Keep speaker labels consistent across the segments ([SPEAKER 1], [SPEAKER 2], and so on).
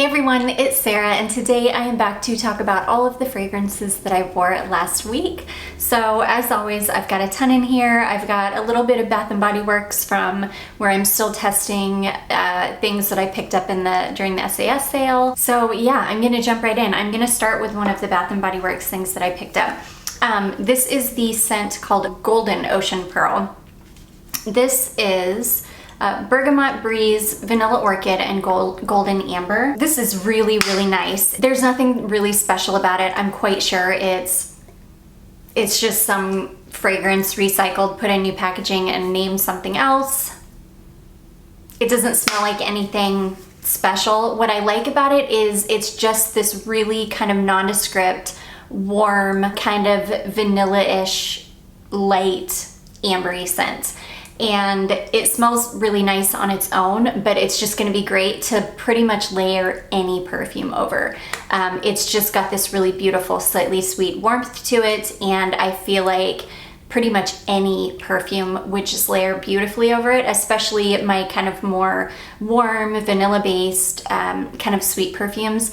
[SPEAKER 1] Hey everyone, it's Sarah, and today I am back to talk about all of the fragrances that I wore last week. So as always, I've got a ton in here. I've got a little bit of Bath & Body Works from where I'm still testing things that I picked up during the SAS sale. So yeah, I'm gonna jump right in. I'm gonna start with one of the Bath & Body Works things that I picked up. This is the scent called Golden Ocean Pearl. This is Bergamot Breeze, Vanilla Orchid, and Golden Amber. This is really, really nice. There's nothing really special about it. I'm quite sure it's just some fragrance recycled, put in new packaging, and named something else. It doesn't smell like anything special. What I like about it is it's just this really kind of nondescript, warm, kind of vanilla-ish, light, ambery scent. And it smells really nice on its own, but it's just gonna be great to pretty much layer any perfume over. It's just got this really beautiful, slightly sweet warmth to it, and I feel like pretty much any perfume would just layer beautifully over it, especially my kind of more warm, vanilla-based, kind of sweet perfumes.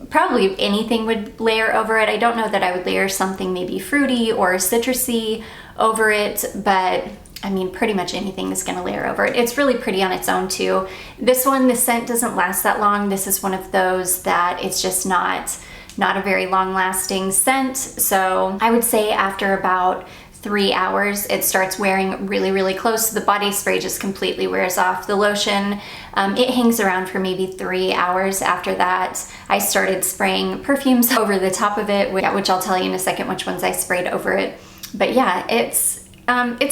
[SPEAKER 1] Probably anything would layer over it. I don't know that I would layer something maybe fruity or citrusy over it, but I mean, pretty much anything is gonna layer over it. It's really pretty on its own too. This one, the scent doesn't last that long. This is one of those that it's just not a very long lasting scent. So I would say after about 3 hours, it starts wearing really, really close. The body spray just completely wears off. The lotion, it hangs around for maybe 3 hours. After that, I started spraying perfumes over the top of it, which I'll tell you in a second which ones I sprayed over it. But yeah, it's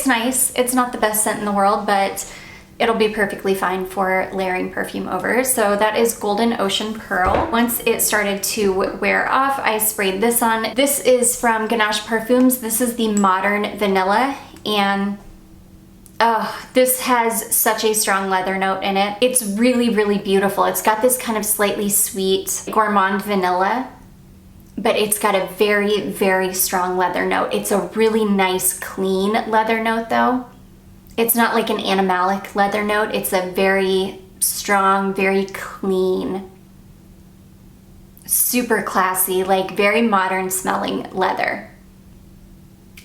[SPEAKER 1] nice. It's not the best scent in the world, but it'll be perfectly fine for layering perfume over. So that is Golden Ocean Pearl. Once it started to wear off, I sprayed this on. This is from Ganache Parfums. This is the Modern Vanilla, and this has such a strong leather note in it. It's really, really beautiful. It's got this kind of slightly sweet gourmand vanilla, but it's got a very, very strong leather note. It's a really nice, clean leather note though. It's not like an animalic leather note. It's a very strong, very clean, super classy, like very modern smelling leather.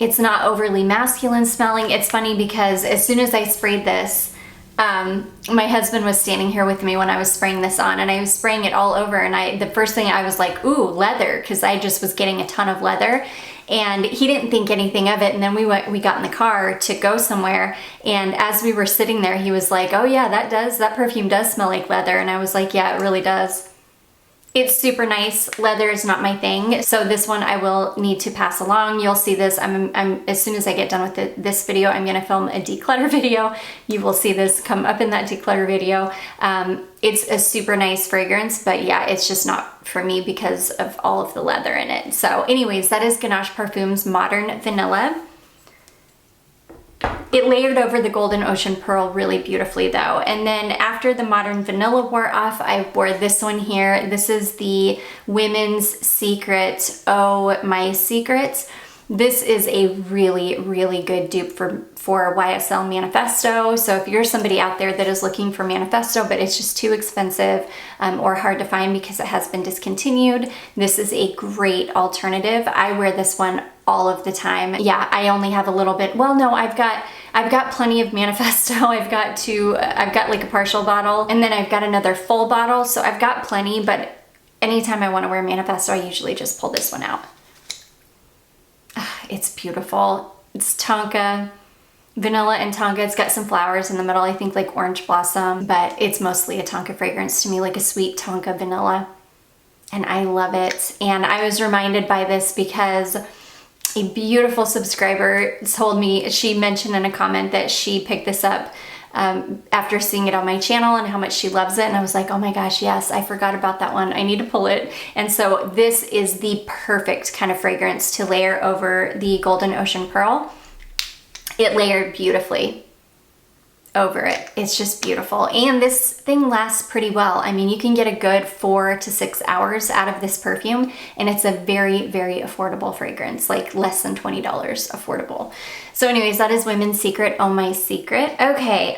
[SPEAKER 1] It's not overly masculine smelling. It's funny because as soon as I sprayed this, my husband was standing here with me when I was spraying this on, and I was spraying it all over, and the first thing I was like, ooh, leather, because I just was getting a ton of leather, and he didn't think anything of it. And then we got in the car to go somewhere, and as we were sitting there, he was like, oh yeah, that perfume does smell like leather. And I was like, yeah, it really does. It's super nice. Leather is not my thing, so this one I will need to pass along. You'll see this. As soon as I get done with this video, I'm gonna film a declutter video. You will see this come up in that declutter video. It's a super nice fragrance, but yeah, it's just not for me because of all of the leather in it. So anyways, that is Ganache Parfums Modern Vanilla. It layered over the Golden Ocean Pearl really beautifully though. And then after the Modern Vanilla wore off, I wore this one here. This is the Women's Secret Eau My Secret. This is a really, really good dupe for YSL Manifesto. So if you're somebody out there that is looking for Manifesto, but it's just too expensive or hard to find because it has been discontinued, this is a great alternative. I wear this one all of the time. Yeah, I only have a little bit. Well, no, I've got plenty of Manifesto. I've got like a partial bottle, and then I've got another full bottle. So I've got plenty, but anytime I want to wear Manifesto, I usually just pull this one out. It's beautiful. It's Tonka, vanilla and Tonka. It's got some flowers in the middle, I think like orange blossom, but it's mostly a Tonka fragrance to me, like a sweet Tonka vanilla. And I love it. And I was reminded by this because a beautiful subscriber told me, she mentioned in a comment that she picked this up after seeing it on my channel and how much she loves it. And I was like, oh my gosh, yes, I forgot about that one. I need to pull it. And so this is the perfect kind of fragrance to layer over the Golden Ocean Pearl. It layered beautifully over it. It's just beautiful. And this thing lasts pretty well. I mean, you can get a good 4 to 6 hours out of this perfume, and it's a very, very affordable fragrance, like less than $20 affordable. So anyways, that is Women's Secret, Eau My Secret. Okay,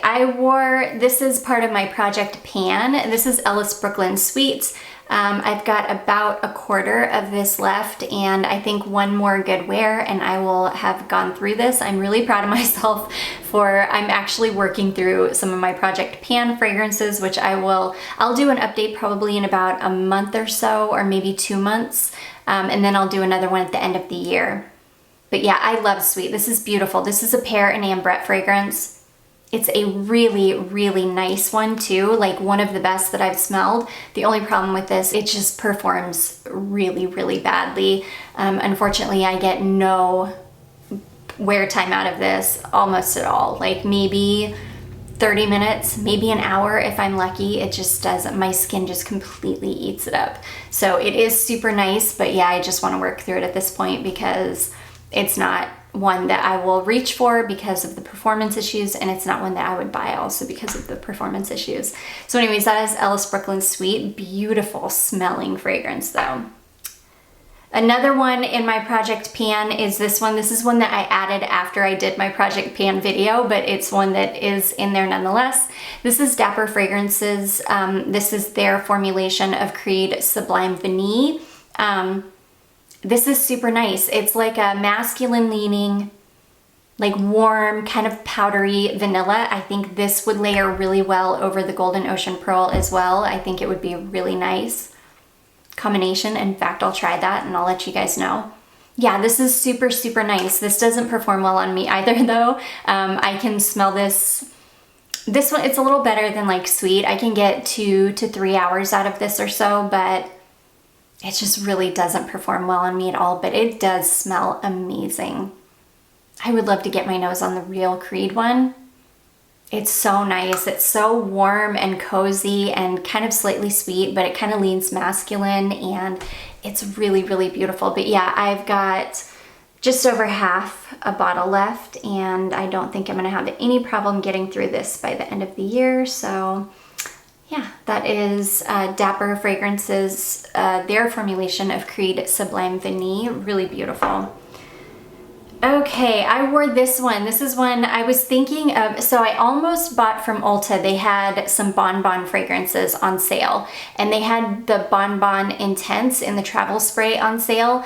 [SPEAKER 1] this is part of my Project Pan. This is Ellis Brooklyn Sweets. I've got about a quarter of this left, and I think one more good wear and I will have gone through this. I'm really proud of myself I'm actually working through some of my Project Pan fragrances, which I'll do an update probably in about a month or so, or maybe 2 months. And then I'll do another one at the end of the year. But yeah, I love Sweet. This is beautiful. This is a Pear and Ambrette fragrance. It's a really, really nice one too, like one of the best that I've smelled. The only problem with this, it just performs really, really badly. Unfortunately, I get no wear time out of this almost at all. Like maybe 30 minutes, maybe an hour if I'm lucky. It just doesn't, my skin just completely eats it up. So it is super nice, but yeah, I just want to work through it at this point because it's not one that I will reach for because of the performance issues, and it's not one that I would buy also because of the performance issues. So anyways, that is Ellis Brooklyn Sweet. Beautiful smelling fragrance though. Another one in my Project Pan is this one. This is one that I added after I did my Project Pan video, but it's one that is in there nonetheless. This is Dapper Fragrances. This is their formulation of Creed Sublime Vanille. This is super nice. It's like a masculine leaning, like warm, kind of powdery vanilla. I think this would layer really well over the Golden Ocean Pearl as well. I think it would be a really nice combination. In fact, I'll try that and I'll let you guys know. Yeah, this is super, super nice. This doesn't perform well on me either though. I can smell this one, it's a little better than like Sweet. I can get 2 to 3 hours out of this or so, but it just really doesn't perform well on me at all, but it does smell amazing. I would love to get my nose on the real Creed one. It's so nice. It's so warm and cozy and kind of slightly sweet, but it kind of leans masculine and it's really, really beautiful. But yeah, I've got just over half a bottle left and I don't think I'm gonna have any problem getting through this by the end of the year. So yeah, that is Dapper Fragrances, their formulation of Creed Sublime Vanille. Really beautiful. Okay, I wore this one. This is one I was thinking of. So I almost bought from Ulta. They had some Bonbon fragrances on sale, and they had the Bonbon Intense in the travel spray on sale.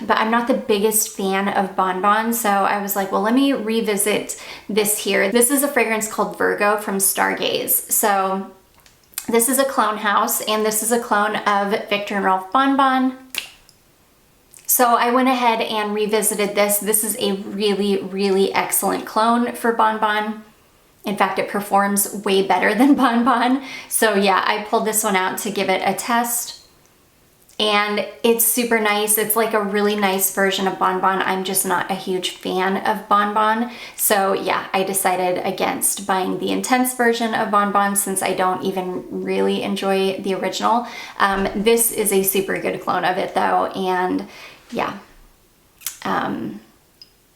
[SPEAKER 1] But I'm not the biggest fan of Bonbon, so I was like, well, let me revisit this here. This is a fragrance called Virgo from Stargaze. So this is a clone house, and this is a clone of Viktor and Rolf Bonbon. So I went ahead and revisited this. This is a really, really excellent clone for Bonbon. In fact, it performs way better than Bonbon. So yeah, I pulled this one out to give it a test. And it's super nice. It's like a really nice version of Bonbon. I'm just not a huge fan of Bonbon. So yeah, I decided against buying the intense version of Bonbon since I don't even really enjoy the original. This is a super good clone of it though. And yeah,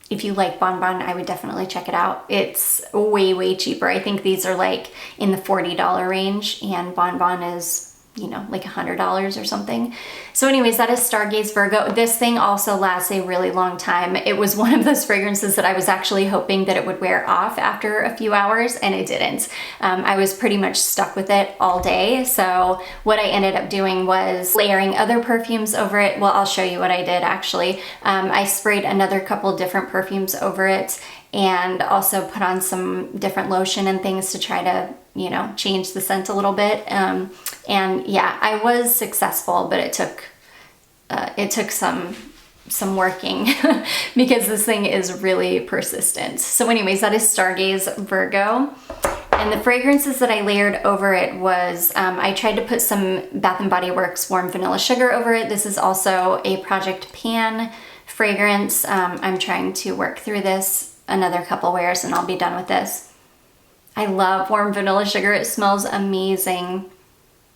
[SPEAKER 1] if you like Bonbon, I would definitely check it out. It's way, way cheaper. I think these are like in the $40 range and Bonbon is, you know, like $100 or something. So anyways, that is Stargaze Virgo. This thing also lasts a really long time. It was one of those fragrances that I was actually hoping that it would wear off after a few hours, and it didn't. I was pretty much stuck with it all day. So what I ended up doing was layering other perfumes over it. Well, I'll show you what I did actually. I sprayed another couple different perfumes over it and also put on some different lotion and things to try to, you know, change the scent a little bit. And yeah, I was successful, but it took some working because this thing is really persistent. So anyways, that is Stargaze Virgo. And the fragrances that I layered over it was, I tried to put some Bath & Body Works Warm Vanilla Sugar over it. This is also a Project Pan fragrance. I'm trying to work through this another couple wears and I'll be done with this. I love Warm Vanilla Sugar. It smells amazing.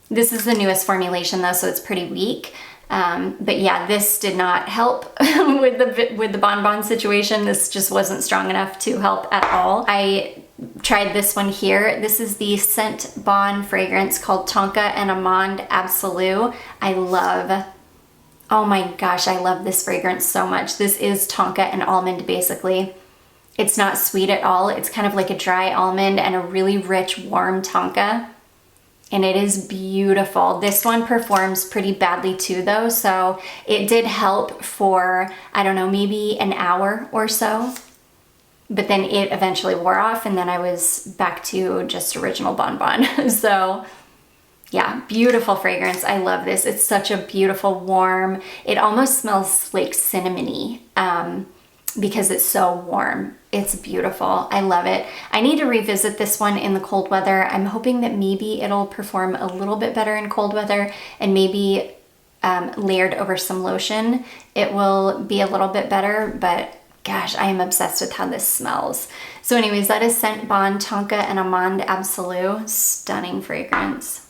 [SPEAKER 1] This is the newest formulation though, so it's pretty weak. But yeah, this did not help with the Bonbon situation. This just wasn't strong enough to help at all. I tried this one here. This is the Scent Bon fragrance called Tonka and Amande Absolue. I love Oh my gosh, I love this fragrance so much. This is Tonka and almond basically. It's not sweet at all. It's kind of like a dry almond and a really rich, warm Tonka. And it is beautiful. This one performs pretty badly too though, so it did help for, I don't know, maybe an hour or so. But then it eventually wore off and then I was back to just original Bonbon. So yeah, beautiful fragrance. I love this. It's such a beautiful, warm, it almost smells like cinnamony because it's so warm. It's beautiful. I love it. I need to revisit this one in the cold weather. I'm hoping that maybe it'll perform a little bit better in cold weather and maybe layered over some lotion. It will be a little bit better, but gosh, I am obsessed with how this smells. So anyways, that is Scent Bond, Tonka and Amande Absolue. Stunning fragrance.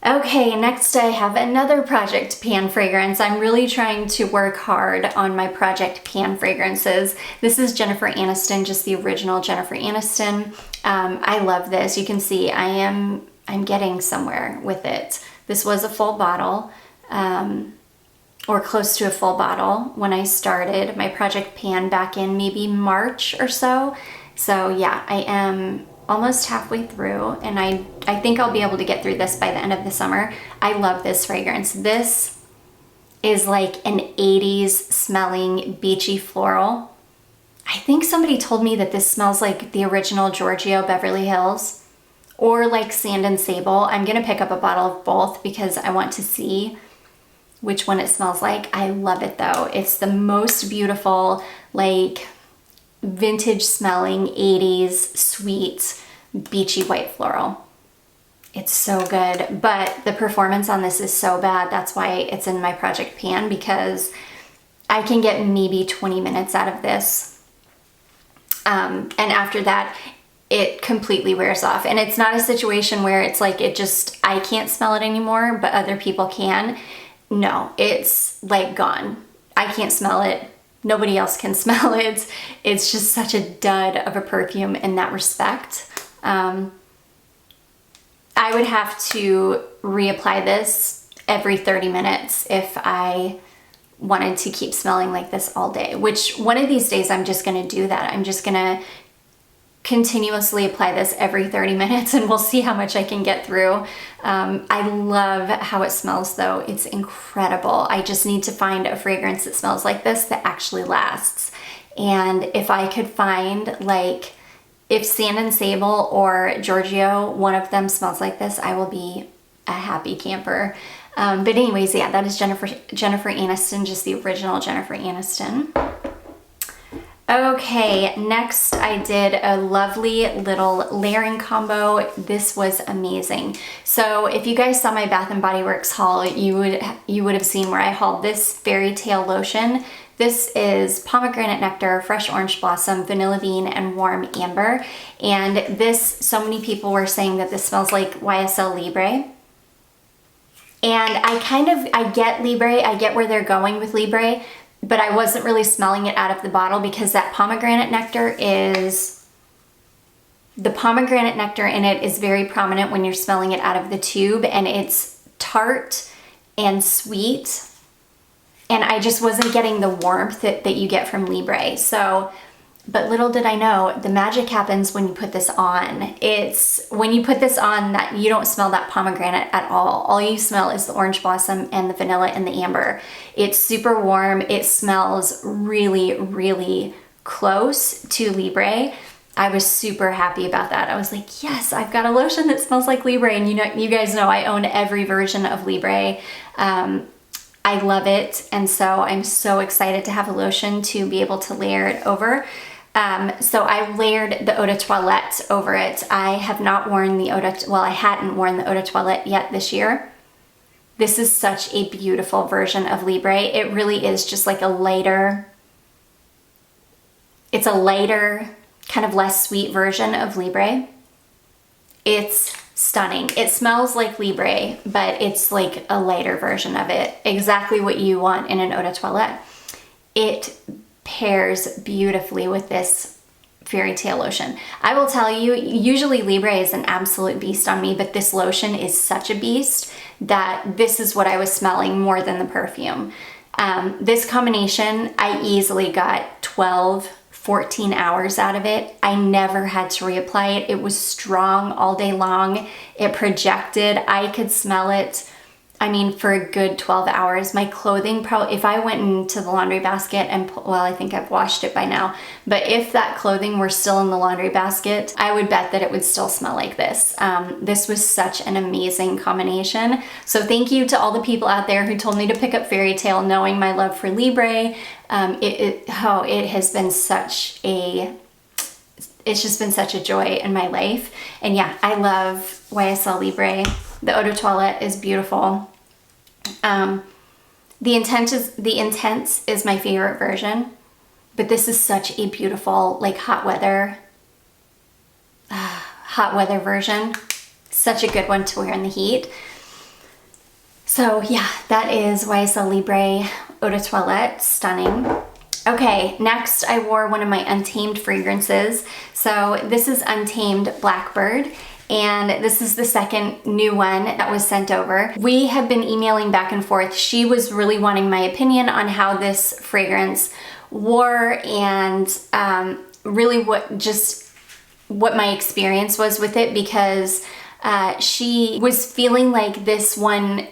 [SPEAKER 1] Okay, next I have another Project Pan fragrance. I'm really trying to work hard on my Project Pan fragrances. This is Jennifer Aniston, just the original Jennifer Aniston. I love this. You can see I'm getting somewhere with it. This was a full bottle, or close to a full bottle when I started my Project Pan back in maybe March or so. So yeah, I am almost halfway through and I think I'll be able to get through this by the end of the summer. I love this fragrance. This is like an 80s smelling beachy floral. I think somebody told me that this smells like the original Giorgio Beverly Hills or like Sand and Sable. I'm gonna pick up a bottle of both because I want to see which one it smells like. I love it though. It's the most beautiful, like vintage smelling 80s sweet beachy white floral. It's so good, but the performance on this is so bad. That's why it's in my Project Pan, because I can get maybe 20 minutes out of this. And after that, it completely wears off. And it's not a situation where it's like I can't smell it anymore, but other people can. No, it's like gone. I can't smell it. Nobody else can smell it. It's just such a dud of a perfume in that respect. I would have to reapply this every 30 minutes if I wanted to keep smelling like this all day, which one of these days I'm just gonna do that. I'm just gonna continuously apply this every 30 minutes and we'll see how much I can get through. I love how it smells though. It's incredible. I just need to find a fragrance that smells like this that actually lasts. And if I could find, like, if Sand and Sable or Giorgio, one of them smells like this, I will be a happy camper. But anyways, yeah, that is Jennifer Aniston, just the original Jennifer Aniston. Okay, next I did a lovely little layering combo. This was amazing. So if you guys saw my Bath & Body Works haul, you would have seen where I hauled this Fairy Tale lotion. This is pomegranate nectar, fresh orange blossom, vanilla bean, and warm amber. And this, so many people were saying that this smells like YSL Libre. And I get Libre, I get where they're going with Libre, but I wasn't really smelling it out of the bottle because that pomegranate nectar the pomegranate nectar in it is very prominent when you're smelling it out of the tube, and it's tart and sweet. And I just wasn't getting the warmth that you get from Libre. So, but little did I know, the magic happens when you put this on. It's when you put this on that you don't smell that pomegranate at all. All you smell is the orange blossom and the vanilla and the amber. It's super warm. It smells really, really close to Libre. I was super happy about that. I was like, yes, I've got a lotion that smells like Libre. And you guys know I own every version of Libre. I love it. And so I'm so excited to have a lotion to be able to layer it over. So I layered the Eau de Toilette over it. I have not worn the I hadn't worn the Eau de Toilette yet this year. This is such a beautiful version of Libre. It really is just like it's a lighter, kind of less sweet version of Libre. It's stunning. It smells like Libre, but it's like a lighter version of it. Exactly what you want in an Eau de Toilette. It pairs beautifully with this Fairy Tale lotion. I will tell you, usually Libre is an absolute beast on me, but this lotion is such a beast that this is what I was smelling more than the perfume. This combination, I easily got 12, 14 hours out of it. I never had to reapply it. It was strong all day long. It projected. I could smell it, I mean, for a good 12 hours. My clothing, probably, if I went into the laundry basket and, well, I think I've washed it by now, but if that clothing were still in the laundry basket, I would bet that it would still smell like this. This was such an amazing combination. So thank you to all the people out there who told me to pick up Fairy Tale knowing my love for Libre. It has been it's just been such a joy in my life. And yeah, I love YSL Libre. The Eau de Toilette is beautiful. The Intense is my favorite version, but this is such a beautiful, like, hot weather version. Such a good one to wear in the heat. So yeah, that is YSL Libre Eau de Toilette. Stunning. Okay, next I wore one of my Untamed fragrances. So this is Untamed Blackbird, and this is the second new one that was sent over. We have been emailing back and forth. She was really wanting my opinion on how this fragrance wore and really what my experience was with it, because she was feeling like this one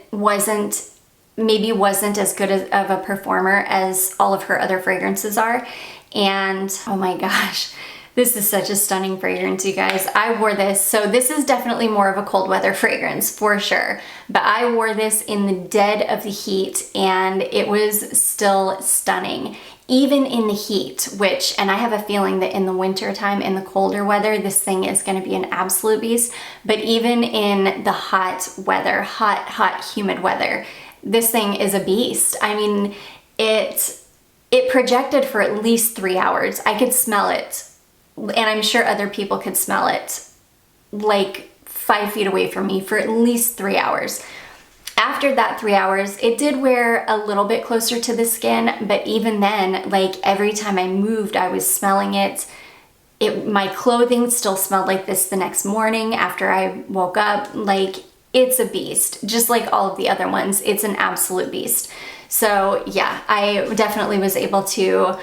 [SPEAKER 1] maybe wasn't as good of a performer as all of her other fragrances are. And oh my gosh, this is such a stunning fragrance, you guys. I wore this, so this is definitely more of a cold weather fragrance for sure, but I wore this in the dead of the heat and it was still stunning. Even in the heat, and I have a feeling that in the winter time, in the colder weather, this thing is gonna be an absolute beast, but even in the hot weather, hot, humid weather, this thing is a beast. I mean, it projected for at least 3 hours. I could smell it, and I'm sure other people could smell it like 5 feet away from me for at least 3 hours. After that 3 hours, it did wear a little bit closer to the skin, but even then, like, every time I moved, I was smelling it. My clothing still smelled like this the next morning after I woke up. Like, it's a beast. Just like all of the other ones, it's an absolute beast. So yeah, I definitely was able to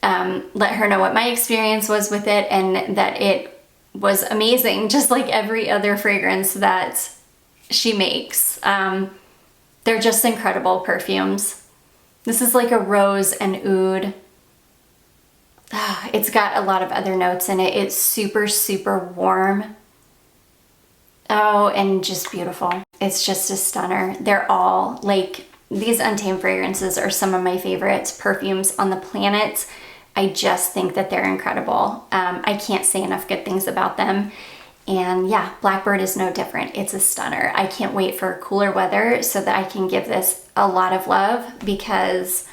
[SPEAKER 1] let her know what my experience was with it and that it was amazing, just like every other fragrance that she makes. They're just incredible perfumes. This is like a rose and oud. It's got a lot of other notes in it. It's super, super warm. Oh, and just beautiful. It's just a stunner. They're all, like, these Untamed fragrances are some of my favorite perfumes on the planet. I just think that they're incredible. I can't say enough good things about them. And yeah, Blackbird is no different. It's a stunner. I can't wait for cooler weather so that I can give this a lot of love, because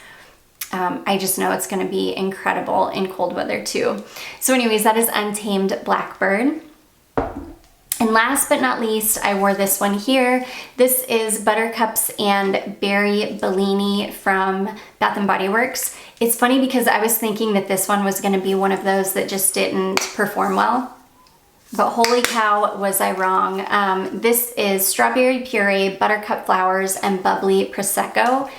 [SPEAKER 1] I just know it's gonna be incredible in cold weather too. So anyways, that is Untamed Blackbird. And last but not least, I wore this one here. This is Buttercups and Berry Bellini from Bath & Body Works. It's funny because I was thinking that this one was gonna be one of those that just didn't perform well, but holy cow, was I wrong. This is Strawberry Puree, Buttercup Flowers, and Bubbly Prosecco.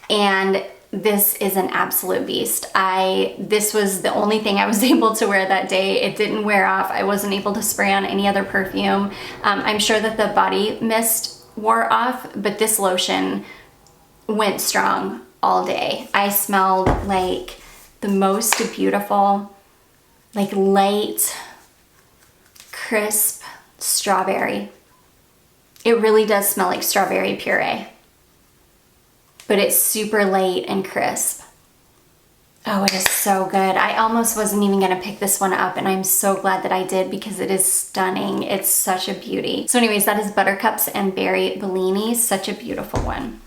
[SPEAKER 1] And this is an absolute beast. This was the only thing I was able to wear that day. It didn't wear off. I wasn't able to spray on any other perfume. I'm sure that the body mist wore off, but this lotion went strong all day. I smelled like the most beautiful, like light, crisp strawberry. It really does smell like strawberry puree, but it's super light and crisp. Oh, it is so good. I almost wasn't even gonna pick this one up, and I'm so glad that I did because it is stunning. It's such a beauty. So anyways, that is Buttercups and Berry Bellini. Such a beautiful one.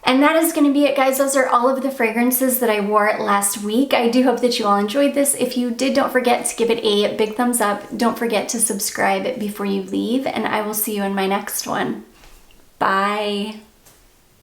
[SPEAKER 1] And that is gonna be it, guys. Those are all of the fragrances that I wore last week. I do hope that you all enjoyed this. If you did, don't forget to give it a big thumbs up. Don't forget to subscribe before you leave, and I will see you in my next one. Bye.